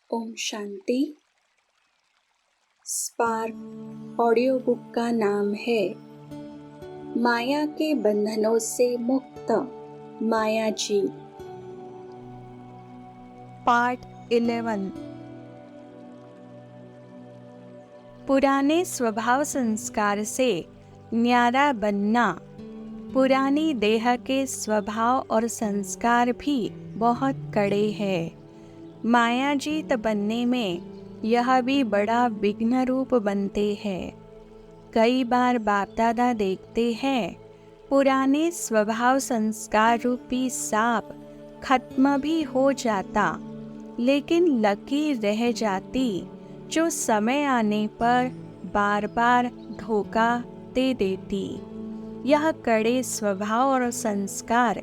Om Shanti. Spark audio book का नाम है माया के बंधनों से मुक्त माया जी। पार्ट 11। पुराने स्वभाव संस्कार से न्यारा बनना। पुरानी देह के स्वभाव और संस्कार भी बहुत कड़े हैं। मायाजीत बनने में यह भी बड़ा विघ्न रूप बनते हैं। कई बार बाप दादा देखते हैं पुराने स्वभाव संस्कार रूपी सांप खत्म भी हो जाता, लेकिन लकीर रह जाती जो समय आने पर बार बार धोखा दे देती। यह कड़े स्वभाव और संस्कार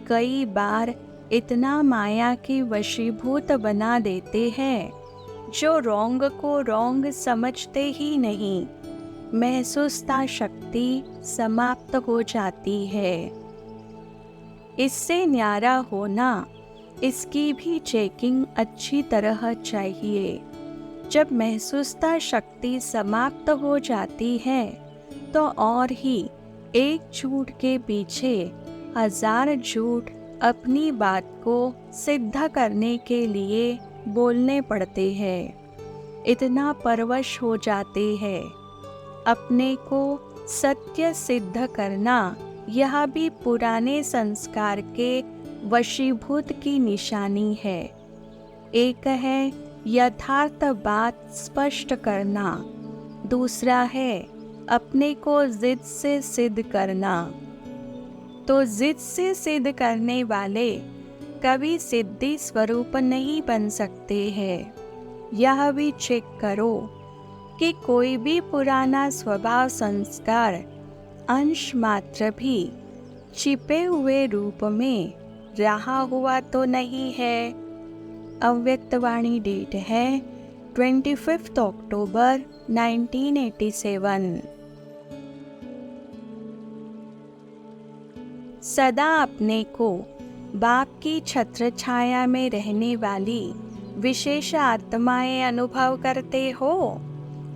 कई बार इतना माया की वशीभूत बना देते हैं जो रोंग को रोंग समझते ही नहीं। महसूसता शक्ति समाप्त हो जाती है। इससे न्यारा होना, इसकी भी चेकिंग अच्छी तरह चाहिए। जब महसूसता शक्ति समाप्त हो जाती है तो और ही एक झूठ के पीछे 1000 झूठ अपनी बात को सिद्ध करने के लिए बोलने पड़ते हैं। इतना परवश हो जाते हैं। अपने को सत्य सिद्ध करना यह भी पुराने संस्कार के वशीभूत की निशानी है। एक है यथार्थ बात स्पष्ट करना, दूसरा है अपने को जिद से सिद्ध करना। तो जिद से सिद्ध करने वाले कभी सिद्धि स्वरूप नहीं बन सकते हैं। यह भी चेक करो कि कोई भी पुराना स्वभाव संस्कार अंश मात्र भी छिपे हुए रूप में रहा हुआ तो नहीं है। अव्यक्तवाणी डेट है 25 अक्टूबर 1987। सदा अपने को बाप की छत्र छाया में रहने वाली विशेष आत्माएं अनुभव करते हो।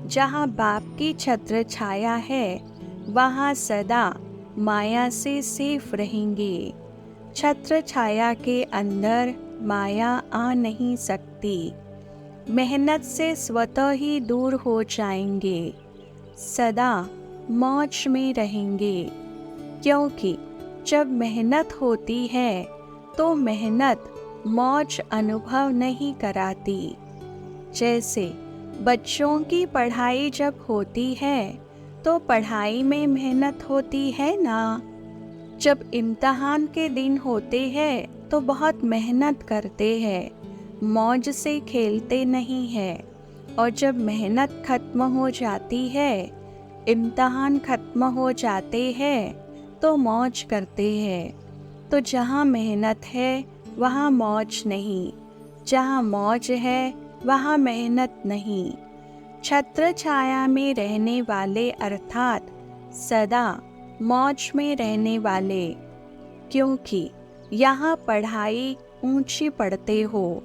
जहाँ बाप की छत्र छाया है वहाँ सदा माया से सेफ रहेंगे। छत्र छाया के अंदर माया आ नहीं सकती। मेहनत से स्वतः ही दूर हो जाएंगे। सदा मौज में रहेंगे, क्योंकि जब मेहनत होती है तो मेहनत मौज अनुभव नहीं कराती। जैसे बच्चों की पढ़ाई जब होती है तो पढ़ाई में मेहनत होती है ना। जब इम्तहान के दिन होते हैं तो बहुत मेहनत करते हैं, मौज से खेलते नहीं है। और जब मेहनत खत्म हो जाती है, इम्तहान खत्म हो जाते हैं तो मौज करते हैं। तो जहाँ मेहनत है वहाँ मौज नहीं, जहाँ मौज है वहाँ मेहनत नहीं। छत्र छाया में रहने वाले अर्थात सदा मौज में रहने वाले, क्योंकि यहाँ पढ़ाई ऊंची पढ़ते हो।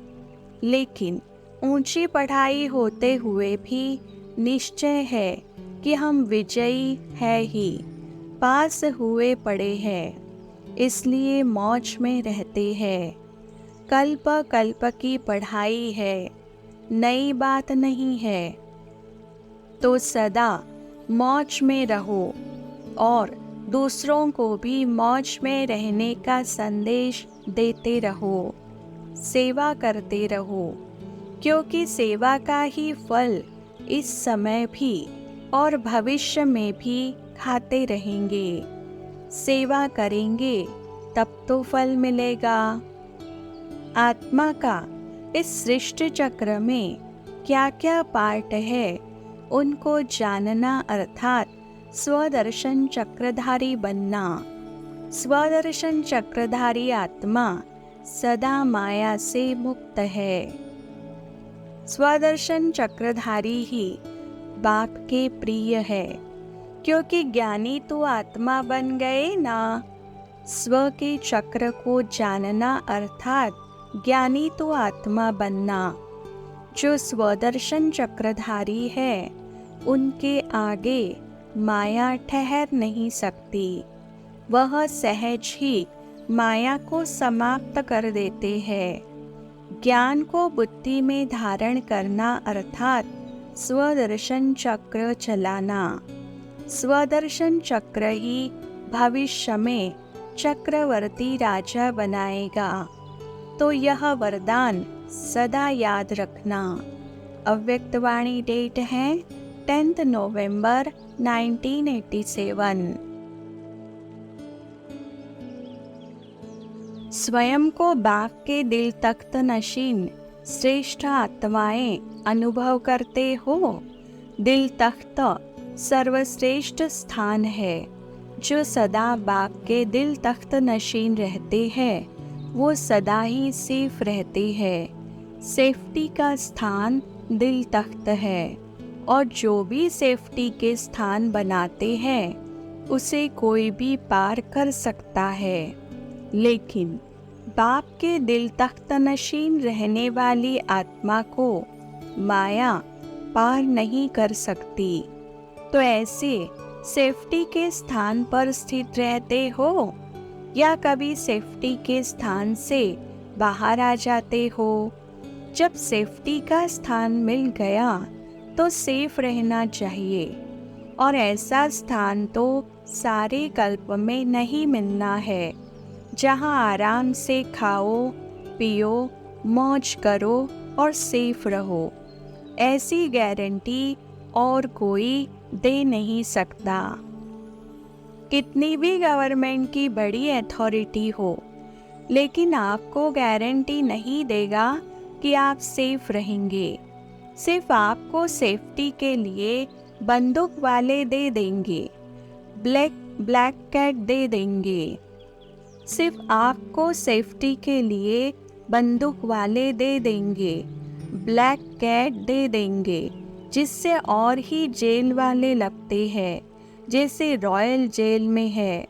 लेकिन ऊंची पढ़ाई होते हुए भी निश्चय है कि हम विजयी है ही, पास हुए पड़े हैं, इसलिए मौज में रहते हैं। कल्प कल्प की पढ़ाई है, नई बात नहीं है। तो सदा मौज में रहो और दूसरों को भी मौज में रहने का संदेश देते रहो। सेवा करते रहो, क्योंकि सेवा का ही फल इस समय भी और भविष्य में भी खाते रहेंगे। सेवा करेंगे तब तो फल मिलेगा। आत्मा का इस सृष्टि चक्र में क्या क्या पार्ट है उनको जानना, अर्थात स्वदर्शन चक्रधारी बनना। स्वदर्शन चक्रधारी आत्मा सदा माया से मुक्त है। स्वदर्शन चक्रधारी ही बाप के प्रिय है, क्योंकि ज्ञानी तो आत्मा बन गए ना। स्व के चक्र को जानना अर्थात ज्ञानी तो आत्मा बनना। जो स्वदर्शन चक्रधारी है उनके आगे माया ठहर नहीं सकती। वह सहज ही माया को समाप्त कर देते हैं। ज्ञान को बुद्धि में धारण करना अर्थात स्वदर्शन चक्र चलाना। स्वदर्शन चक्र ही भविष्य में चक्रवर्ती राजा बनाएगा। तो यह वरदान सदा याद रखना। अव्यक्तवाणी डेट है 10 नवंबर 1987। स्वयं को बाप के दिल तख्त नशीन श्रेष्ठ आत्माएं अनुभव करते हो। दिल तख्त सर्वश्रेष्ठ स्थान है। जो सदा बाप के दिल तख्त नशीन रहते हैं वो सदा ही सेफ रहते हैं। सेफ्टी का स्थान दिल तख्त है और जो भी सेफ्टी के स्थान बनाते हैं उसे कोई भी पार कर सकता है। लेकिन बाप के दिल तख्त नशीन रहने वाली आत्मा को माया पार नहीं कर सकती। तो ऐसे सेफ्टी के स्थान पर स्थित रहते हो या कभी सेफ्टी के स्थान से बाहर आ जाते हो। जब सेफ्टी का स्थान मिल गया तो सेफ रहना चाहिए और ऐसा स्थान तो सारे कल्प में नहीं मिलना है जहाँ आराम से खाओ पियो मौज करो और सेफ रहो। ऐसी गारंटी और कोई दे नहीं सकता। कितनी भी गवर्नमेंट की बड़ी अथॉरिटी हो लेकिन आपको गारंटी नहीं देगा कि आप सेफ रहेंगे। सिर्फ आपको सेफ्टी के लिए बंदूक वाले दे देंगे, ब्लैक कैट दे देंगे। सिर्फ आपको सेफ्टी के लिए बंदूक वाले दे देंगे, ब्लैक कैट दे देंगे, जिससे और ही जेल वाले लगते हैं। जैसे रॉयल जेल में है,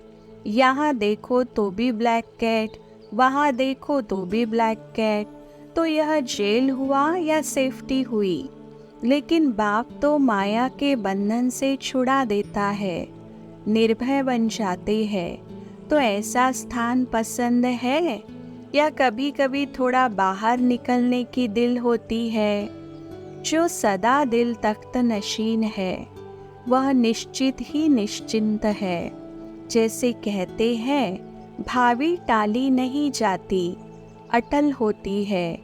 यहाँ देखो तो भी ब्लैक कैट, वहाँ देखो तो भी ब्लैक कैट। तो यह जेल हुआ या सेफ्टी हुई। लेकिन बाप तो माया के बंधन से छुड़ा देता है, निर्भय बन जाते हैं। तो ऐसा स्थान पसंद है या कभी कभी थोड़ा बाहर निकलने की दिल होती है। जो सदा दिल तख्त नशीन है वह निश्चित ही निश्चिंत है। जैसे कहते हैं भावी टाली नहीं जाती, अटल होती है।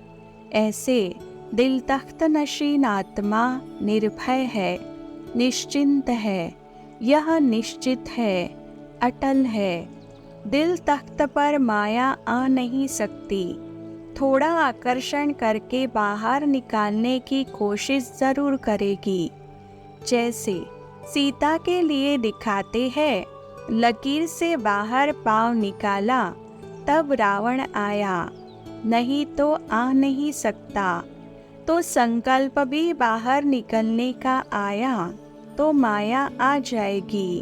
ऐसे दिल तख्त नशीन आत्मा निर्भय है, निश्चिंत है। यह निश्चित है, अटल है। दिल तख्त पर माया आ नहीं सकती। थोड़ा आकर्षण करके बाहर निकालने की कोशिश जरूर करेगी। जैसे सीता के लिए दिखाते हैं, लकीर से बाहर पांव निकाला तब रावण आया, नहीं तो आ नहीं सकता। तो संकल्प भी बाहर निकलने का आया तो माया आ जाएगी।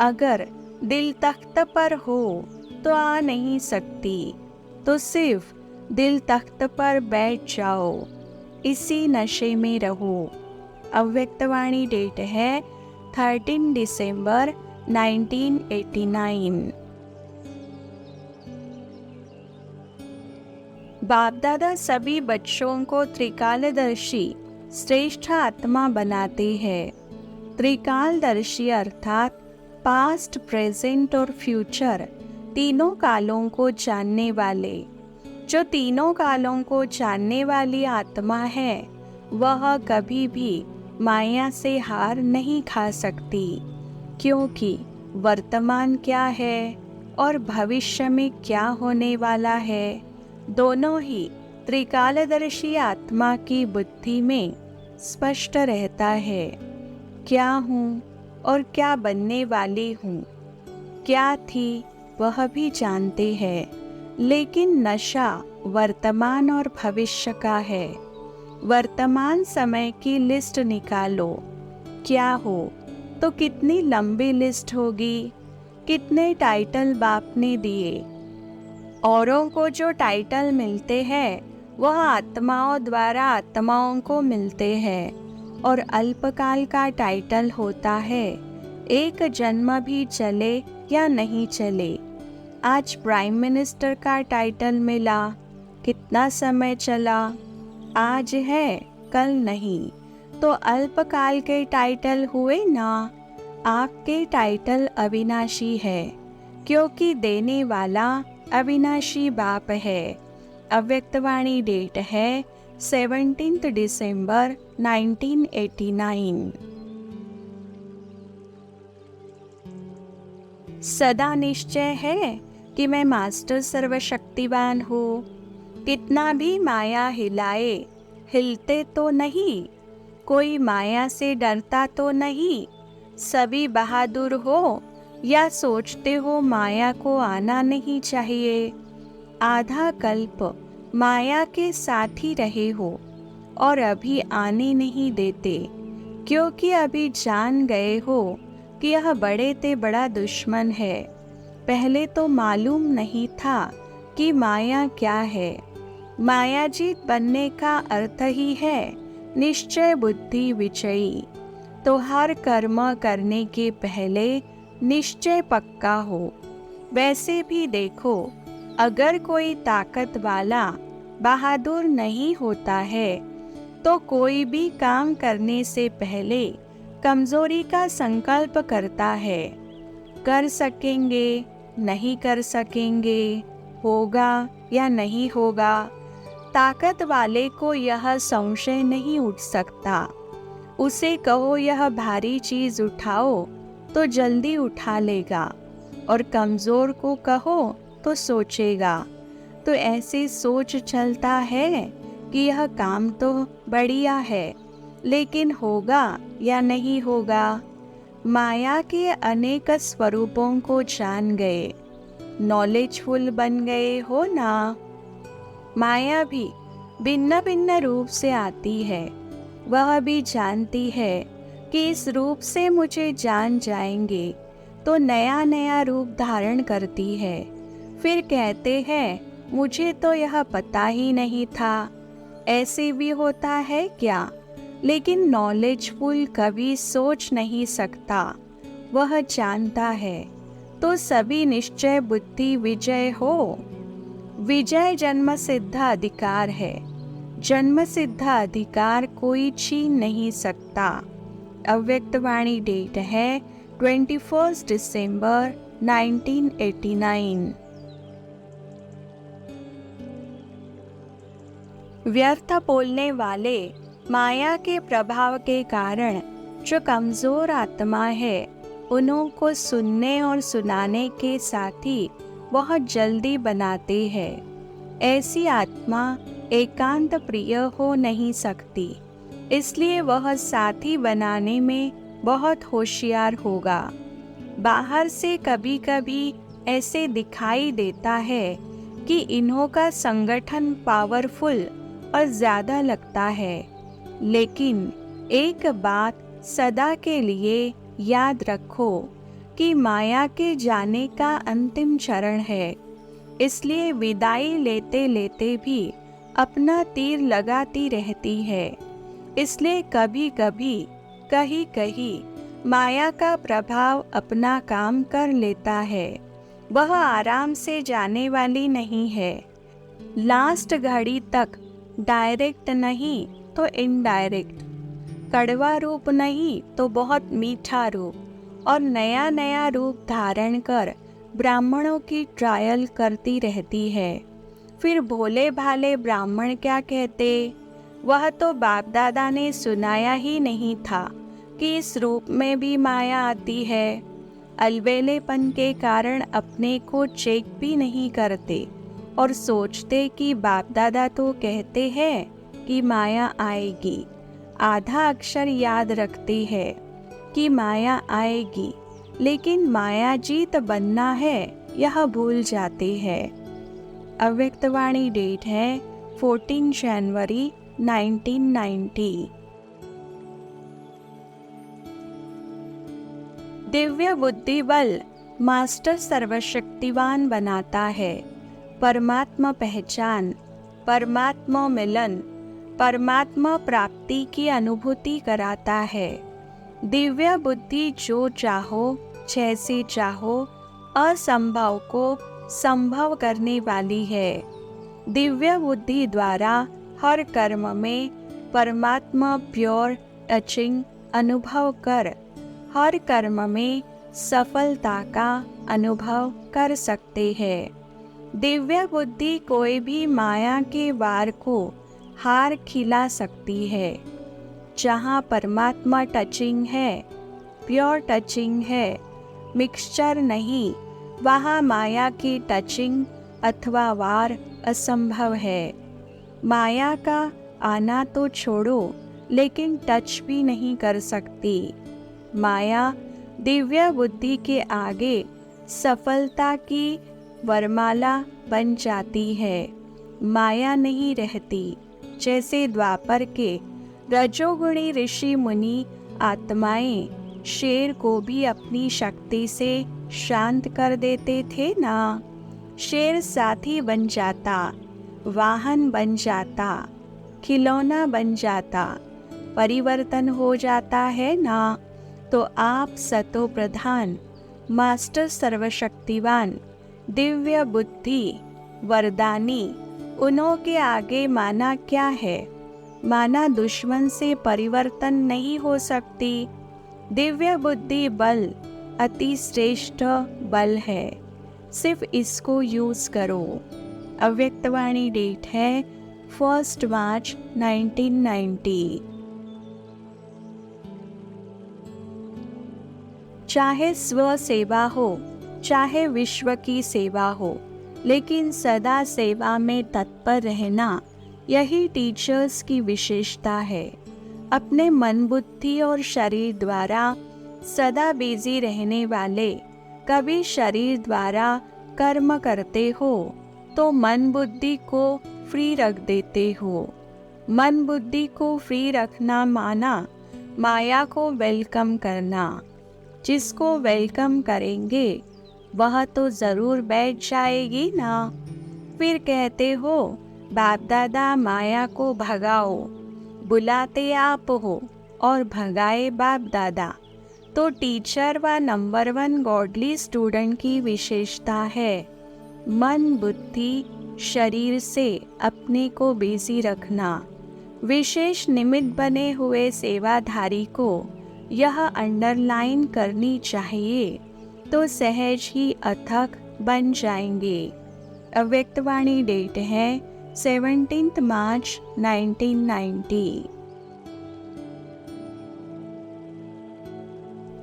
अगर दिल तख्त पर हो तो आ नहीं सकती। तो सिर्फ दिल तख्त पर बैठ जाओ, इसी नशे में रहो। अव्यक्तवाणी डेट है 13 दिसंबर 1989। बाप दादा सभी बच्चों को त्रिकालदर्शी श्रेष्ठ आत्मा बनाते हैं। त्रिकालदर्शी अर्थात पास्ट, प्रेजेंट और फ्यूचर तीनों कालों को जानने वाले। जो तीनों कालों को जानने वाली आत्मा है वह कभी भी माया से हार नहीं खा सकती, क्योंकि वर्तमान क्या है और भविष्य में क्या होने वाला है दोनों ही त्रिकालदर्शी आत्मा की बुद्धि में स्पष्ट रहता है। क्या हूँ और क्या बनने वाली हूँ, क्या थी वह भी जानते हैं। लेकिन नशा वर्तमान और भविष्य का है। वर्तमान समय की लिस्ट निकालो, क्या हो तो कितनी लंबी लिस्ट होगी। कितने टाइटल बाप ने दिए। औरों को जो टाइटल मिलते हैं वह आत्माओं द्वारा आत्माओं को मिलते हैं और अल्पकाल का टाइटल होता है एक जन्म भी चले या नहीं चले। आज प्राइम मिनिस्टर का टाइटल मिला, कितना समय चला? आज है, कल नहीं। तो अल्पकाल के टाइटल हुए ना। आपके टाइटल अविनाशी है, क्योंकि देने वाला अविनाशी बाप है। अव्यक्तवाणी डेट है 17 दिसंबर 1989। सदा निश्चय है कि मैं मास्टर सर्वशक्तिवान हूँ। कितना भी माया हिलाए, हिलते तो नहीं। कोई माया से डरता तो नहीं। सभी बहादुर हो या सोचते हो माया को आना नहीं चाहिए। आधा कल्प माया के साथ ही रहे हो और अभी आने नहीं देते, क्योंकि अभी जान गए हो कि यह बड़े ते बड़ा दुश्मन है। पहले तो मालूम नहीं था कि माया क्या है। मायाजीत बनने का अर्थ ही है निश्चय बुद्धि विजयी। तो हर कर्म करने के पहले निश्चय पक्का हो। वैसे भी देखो, अगर कोई ताकत वाला बहादुर नहीं होता है तो कोई भी काम करने से पहले कमजोरी का संकल्प करता है। कर सकेंगे, नहीं कर सकेंगे, होगा या नहीं होगा। ताकत वाले को यह संशय नहीं उठ सकता। उसे कहो यह भारी चीज उठाओ तो जल्दी उठा लेगा, और कमजोर को कहो तो सोचेगा। तो ऐसे सोच चलता है कि यह काम तो बढ़िया है, लेकिन होगा या नहीं होगा। माया के अनेक स्वरूपों को जान गए, नॉलेजफुल बन गए हो ना। माया भी भिन्न भिन्न रूप से आती है। वह भी जानती है कि इस रूप से मुझे जान जाएंगे, तो नया नया रूप धारण करती है। फिर कहते हैं मुझे तो यह पता ही नहीं था। ऐसे भी होता है क्या? लेकिन नॉलेजफुल कभी सोच नहीं सकता, वह जानता है। तो सभी निश्चय बुद्धि विजय हो। विजय जन्म सिद्ध अधिकार है। जन्म सिद्ध अधिकार कोई छीन नहीं सकता। अव्यक्तवाणी डेट है 21 दिसंबर 1989। व्यर्थ बोलने वाले माया के प्रभाव के कारण जो कमजोर आत्मा है, उन्हों को सुनने और सुनाने के साथी बहुत जल्दी बनाते हैं। ऐसी आत्मा एकांत प्रिय हो नहीं सकती, इसलिए वह साथी बनाने में बहुत होशियार होगा। बाहर से कभी कभी ऐसे दिखाई देता है कि इन्हों का संगठन पावरफुल और ज़्यादा लगता है, लेकिन एक बात सदा के लिए याद रखो कि माया के जाने का अंतिम चरण है। इसलिए विदाई लेते लेते भी अपना तीर लगाती रहती है। इसलिए कभी कभी कहीं कहीं माया का प्रभाव अपना काम कर लेता है। वह आराम से जाने वाली नहीं है। लास्ट घड़ी तक डायरेक्ट नहीं तो इनडायरेक्ट, कड़वा रूप नहीं तो बहुत मीठा रूप, और नया नया रूप धारण कर ब्राह्मणों की ट्रायल करती रहती है। फिर भोले भाले ब्राह्मण क्या कहते? वह तो बाप दादा ने सुनाया ही नहीं था कि इस रूप में भी माया आती है। अलबेलेपन के कारण अपने को चेक भी नहीं करते और सोचते कि बाप दादा तो कहते हैं कि माया आएगी। आधा अक्षर याद रखती है कि माया आएगी, लेकिन माया जीत बनना है यह भूल जाते हैं। अव्यक्तवाणी डेट है 14 जनवरी 1990। दिव्य बुद्धि बल मास्टर सर्वशक्तिवान बनाता है। परमात्मा पहचान परमात्मा मिलन, परमात्मा प्राप्ति की अनुभूति कराता है। दिव्य बुद्धि जो चाहो जैसे चाहो असंभव को संभव करने वाली है। दिव्य बुद्धि द्वारा हर कर्म में परमात्मा प्योर टचिंग अनुभव कर हर कर्म में सफलता का अनुभव कर सकते हैं। दिव्य बुद्धि कोई भी माया के वार को हार खिला सकती है। जहाँ परमात्मा टचिंग है, प्योर टचिंग है, मिक्सचर नहीं, वहाँ माया की टचिंग अथवा वार असंभव है। माया का आना तो छोड़ो, लेकिन टच भी नहीं कर सकती। माया दिव्य बुद्धि के आगे सफलता की वरमाला बन जाती है। माया नहीं रहती। जैसे द्वापर के रजोगुणी ऋषि मुनि आत्माएं शेर को भी अपनी शक्ति से शांत कर देते थे ना। शेर साथी बन जाता, वाहन बन जाता, खिलौना बन जाता, परिवर्तन हो जाता है ना। तो आप सतो प्रधान, मास्टर सर्वशक्तिवान, दिव्य बुद्धि, वरदानी, उन्हों के आगे माना क्या है? माना दुश्मन से परिवर्तन नहीं हो सकती। दिव्य बुद्धि बल अति श्रेष्ठ बल है, सिर्फ इसको यूज करो। अव्यक्तवाणी डेट है 1 मार्च 1990। चाहे स्व सेवा हो, चाहे विश्व की सेवा हो, लेकिन सदा सेवा में तत्पर रहना, यही टीचर्स की विशेषता है। अपने मन, बुद्धि और शरीर द्वारा सदा बिजी रहने वाले, कभी शरीर द्वारा कर्म करते हो तो मन बुद्धि को फ्री रख देते हो। मन बुद्धि को फ्री रखना माना माया को वेलकम करना। जिसको वेलकम करेंगे वह तो ज़रूर बैठ जाएगी ना। फिर कहते हो बाप दादा माया को भगाओ, बुलाते आप हो और भगाए बाप दादा। तो टीचर व नंबर 1 गॉडली स्टूडेंट की विशेषता है मन, बुद्धि, शरीर से अपने को बिजी रखना। विशेष निमित्त बने हुए सेवाधारी को यह अंडरलाइन करनी चाहिए, तो सहज ही अथक बन जाएंगे। अव्यक्तवाणी डेट है 17 मार्च 1990।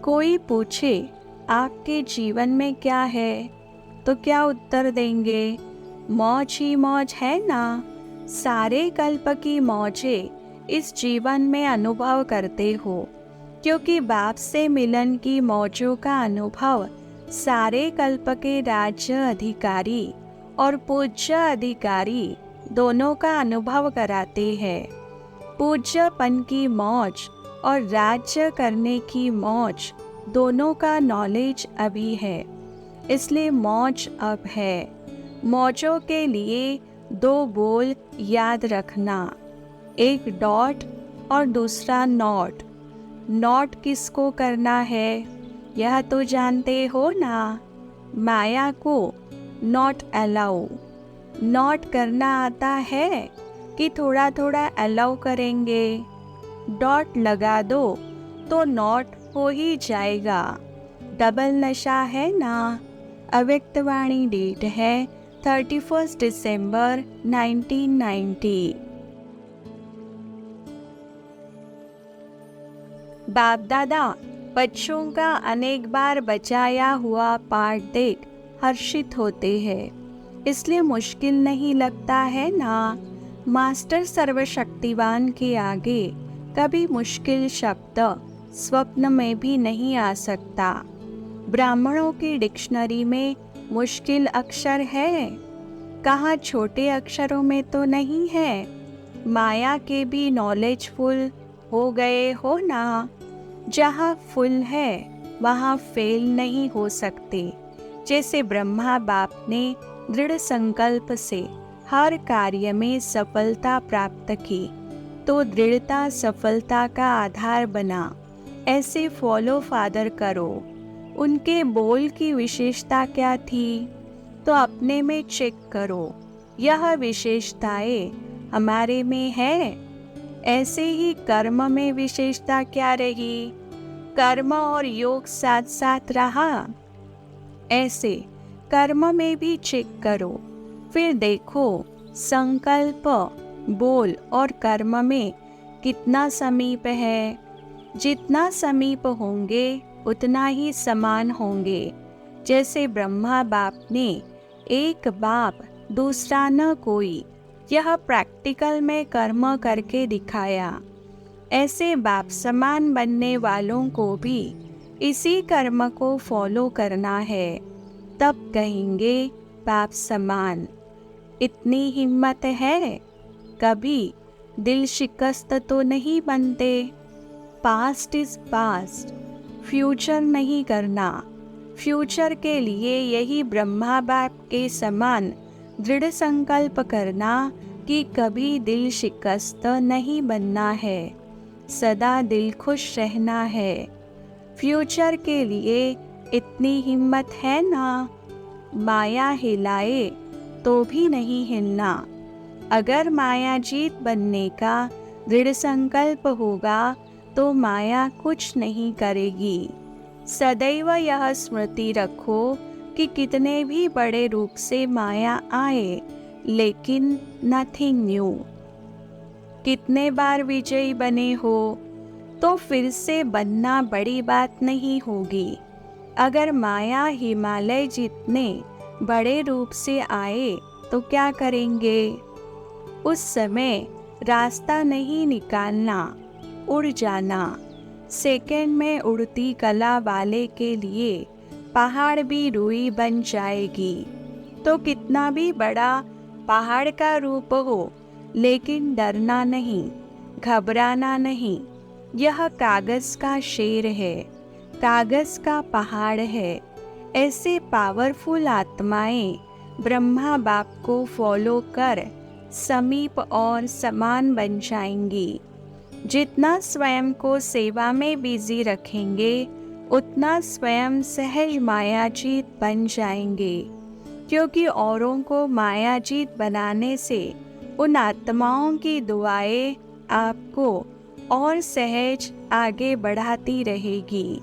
कोई पूछे आपके जीवन में क्या है, तो क्या उत्तर देंगे? मौज ही मौज है ना। सारे कल्प की मौजें इस जीवन में अनुभव करते हो, क्योंकि बाप से मिलन की मौजों का अनुभव सारे कल्प के राज्य अधिकारी और पूज्य अधिकारी दोनों का अनुभव कराते हैं। पूज्यपन की मौज और राज्य करने की मौज दोनों का नॉलेज अभी है, इसलिए मौज अब है। मौजों के लिए 2 बोल याद रखना, एक डॉट और दूसरा नॉट। नॉट किसको करना है यह तो जानते हो ना। माया को नॉट अलाउ। नॉट करना आता है कि थोड़ा थोड़ा अलाउ करेंगे। डॉट लगा दो तो नॉट हो ही जाएगा। डबल नशा है ना। अव्यक्तवाणी डेट है 31 दिसंबर 1990। बाप दादा बच्चों का अनेक बार बचाया हुआ पाठ देख हर्षित होते हैं, इसलिए मुश्किल नहीं लगता है ना। मास्टर सर्वशक्तिवान के आगे कभी मुश्किल शब्द स्वप्न में भी नहीं आ सकता। ब्राह्मणों की डिक्शनरी में मुश्किल अक्षर है, कहाँ छोटे अक्षरों में तो नहीं है। माया के भी नॉलेजफुल हो गए हो ना। जहाँ फुल है वहाँ फेल नहीं हो सकते। जैसे ब्रह्मा बाप ने दृढ़ संकल्प से हर कार्य में सफलता प्राप्त की तो दृढ़ता सफलता का आधार बना। ऐसे फॉलो फादर करो। उनके बोल की विशेषता क्या थी तो अपने में चेक करो, यह विशेषताएं हमारे में है। ऐसे ही कर्म में विशेषता क्या रही, कर्म और योग साथ साथ रहा। ऐसे कर्म में भी चेक करो, फिर देखो संकल्प, बोल और कर्म में कितना समीप है। जितना समीप होंगे उतना ही समान होंगे। जैसे ब्रह्मा बाप ने एक बाप दूसरा न कोई, यह प्रैक्टिकल में कर्म करके दिखाया। ऐसे बाप समान बनने वालों को भी इसी कर्म को फॉलो करना है, तब कहेंगे बाप समान। इतनी हिम्मत है। कभी दिल शिकस्त तो नहीं बनते। पास्ट इज पास्ट, फ्यूचर नहीं करना। फ्यूचर के लिए यही ब्रह्मा बाप के समान दृढ़ संकल्प करना कि कभी दिल शिकस्त नहीं बनना है, सदा दिल खुश रहना है। फ्यूचर के लिए इतनी हिम्मत है ना। माया हिलाए तो भी नहीं हिलना। अगर माया जीत बनने का दृढ़ संकल्प होगा तो माया कुछ नहीं करेगी। सदैव यह स्मृति रखो कि कितने भी बड़े रूप से माया आए, लेकिन नथिंग न्यू। कितने बार विजयी बने हो तो फिर से बनना बड़ी बात नहीं होगी। अगर माया हिमालय जितने बड़े रूप से आए तो क्या करेंगे। उस समय रास्ता नहीं निकालना, उड़ जाना। सेकंड में उड़ती कला वाले के लिए पहाड़ भी रुई बन जाएगी। तो कितना भी बड़ा पहाड़ का रूप हो, लेकिन डरना नहीं, घबराना नहीं। यह कागज का शेर है, कागज का पहाड़ है। ऐसे पावरफुल आत्माएं ब्रह्मा बाप को फॉलो कर समीप और समान बन जाएंगी। जितना स्वयं को सेवा में बिजी रखेंगे उतना स्वयं सहज मायाजीत बन जाएंगे, क्योंकि औरों को मायाजीत बनाने से उन आत्माओं की दुआएं आपको और सहज आगे बढ़ाती रहेगी।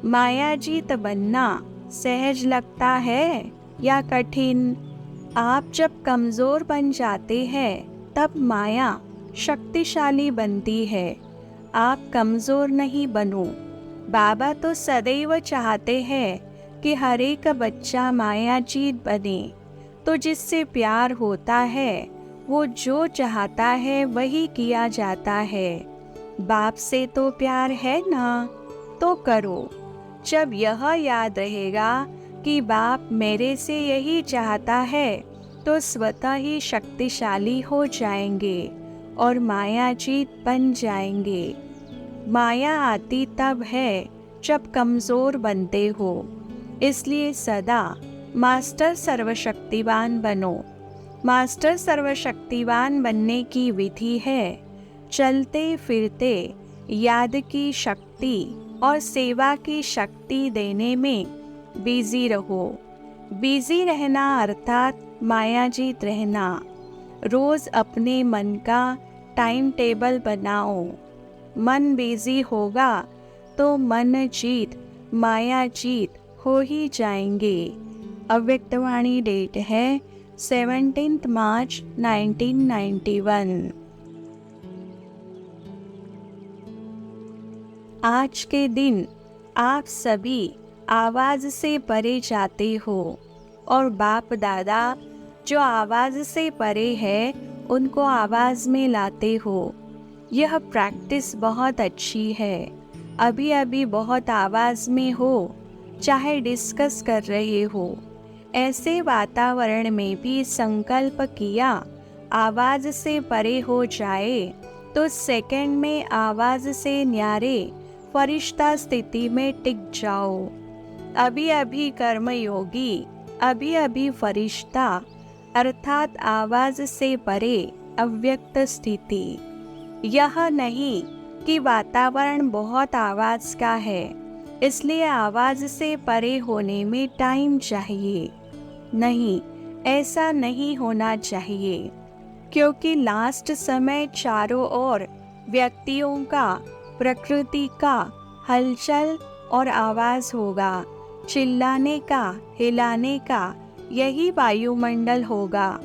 मायाजीत बनना सहज लगता है या कठिन। आप जब कमज़ोर बन जाते हैं तब माया शक्तिशाली बनती है। आप कमज़ोर नहीं बनो। बाबा तो सदैव चाहते हैं कि हर एक बच्चा मायाजीत बने। तो जिससे प्यार होता है वो जो चाहता है वही किया जाता है। बाप से तो प्यार है ना, तो करो। जब यह याद रहेगा कि बाप मेरे से यही चाहता है तो स्वतः ही शक्तिशाली हो जाएंगे और मायाजीत बन जाएंगे। माया आती तब है जब कमज़ोर बनते हो। इसलिए सदा मास्टर सर्वशक्तिवान बनो। मास्टर सर्वशक्तिवान बनने की विधि है चलते फिरते याद की शक्ति और सेवा की शक्ति देने में बिजी रहो। बिजी रहना अर्थात मायाजीत रहना। रोज अपने मन का टाइम टेबल बनाओ। मन बिजी होगा तो मन जीत माया जीत हो ही जाएंगे। अव्यक्तवाणी डेट है 17 मार्च 1991। आज के दिन आप सभी आवाज़ से परे जाते हो और बाप दादा जो आवाज़ से परे है उनको आवाज़ में लाते हो। यह प्रैक्टिस बहुत अच्छी है। अभी अभी बहुत आवाज़ में हो, चाहे डिस्कस कर रहे हो। ऐसे वातावरण में भी संकल्प किया आवाज़ से परे हो जाए तो सेकंड में आवाज़ से न्यारे फरिश्ता स्थिति में टिक जाओ। अभी अभी कर्मयोगी, अभी अभी फरिश्ता, अर्थात आवाज से परे अव्यक्त स्थिति। यह नहीं कि वातावरण बहुत आवाज का है, इसलिए आवाज से परे होने में टाइम चाहिए। नहीं, ऐसा नहीं होना चाहिए, क्योंकि लास्ट समय चारों ओर व्यक्तियों का, प्रकृति का हलचल और आवाज होगा। चिल्लाने का, हिलाने का यही वायुमंडल होगा।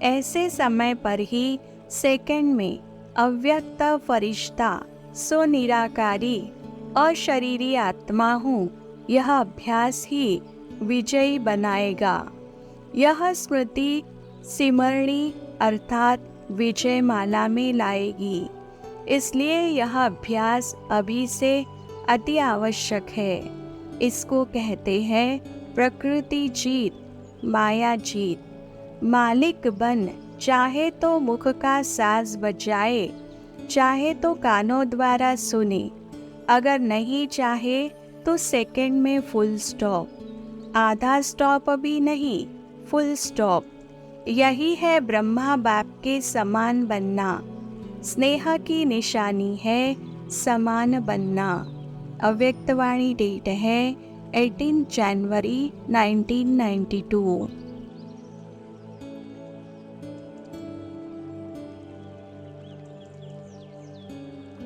ऐसे समय पर ही सेकंड में अव्यक्त फरिश्ता, सो निराकारी अशरीरी आत्मा हूँ, यह अभ्यास ही विजयी बनाएगा। यह स्मृति सिमरणी अर्थात विजय माला में लाएगी। इसलिए यह अभ्यास अभी से अति आवश्यक है। इसको कहते हैं प्रकृति जीत, माया जीत। मालिक बन, चाहे तो मुख का साज बजाए, चाहे तो कानों द्वारा सुने, अगर नहीं चाहे तो सेकंड में फुल स्टॉप, आधा स्टॉप भी नहीं, फुल स्टॉप। यही है ब्रह्मा बाप के समान बनना। स्नेह की निशानी है समान बनना। अव्यक्तवाणी डेट है 18 जनवरी 1992।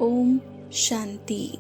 ओम शांति।